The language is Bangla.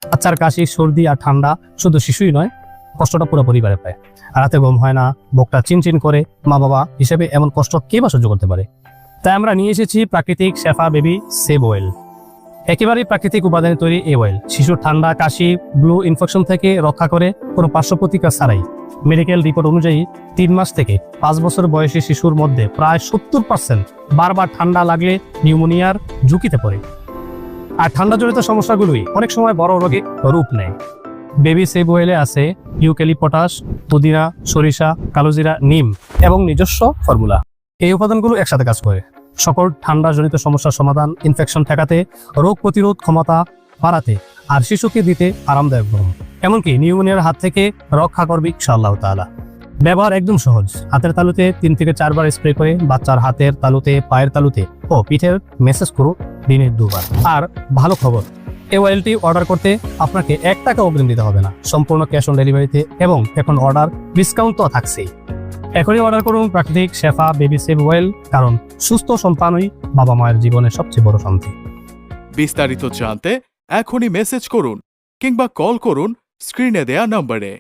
বাচ্চার কাশি, সর্দি আর ঠান্ডা শুধু শিশুই নয়, কষ্টটা পুরো পরিবারে পায়। রাতে ঘুম হয় না, বুকটা চিনচিন করে, মা বাবা হিসেবে এমন কষ্ট কে বা সহ্য করতে পারে? তাই আমরা নিয়ে এসেছি প্রাকৃতিক শেফা বেবি সেভ অয়েল। একেবারেই প্রাকৃতিক উপাদানে তৈরি এই অয়েল শিশুর ঠান্ডা, কাশি, ব্লু ইনফেকশন থেকে রক্ষা করে কোনো পার্শ্ব প্রতিক্রিয়া ছাড়াই। মেডিকেল রিপোর্ট অনুযায়ী 3 মাস থেকে 5 বছর বয়সী শিশুর মধ্যে প্রায় 70% বারবার ঠান্ডা লাগলে নিউমোনিয়ার ঝুঁকিতে পড়ে। আর ঠান্ডাজনিত সমস্যাগুলোই অনেক সময় বড় রোগে রূপ নেয়। বেবি সেভ অয়েলে আছে ইউক্যালিপটাস, পুদিনা, সরিষা, কালোজিরা, নিম এবং নিজস্ব ফর্মুলা। এই উপাদানগুলো একসাথে কাজ করে সকল ঠান্ডাজনিত সমস্যার সমাধান, ইনফেকশন ঠেকাতে, রোগ প্রতিরোধ ক্ষমতা বাড়াতে আর শিশুকে দিতে আরামদায়ক ঘুম, এমনকি নিউমোনিয়ার হাত থেকে রক্ষা করবে ইনশাআল্লাহ তাআলা। ব্যবহার একদম সহজ। হাতের তালুতে 3 থেকে 4 বার স্প্রে করে বাচ্চার হাতের তালুতে, পায়ের তালুতে ও পিঠের মেসেজ করুন দিনে 2 বার। আর ভালো খবর, এই অয়েলটি অর্ডার করতে আপনাকে 1 টাকা অগ্রিম দিতে হবে না, সম্পূর্ণ ক্যাশ অন ডেলিভারিতে, এবং এখন অর্ডার ডিসকাউন্ট তো থাকছেই। এখনই অর্ডার করুন প্রাকৃতিক শেফা বেবি সেভ অয়েল, কারণ সুস্থ সন্তানই বাবা মায়ের জীবনের সবচেয়ে বড় শান্তি। বিস্তারিত জানতে এখনই মেসেজ করুন কিংবা কল করুন স্ক্রিনে দেয়া নম্বরে।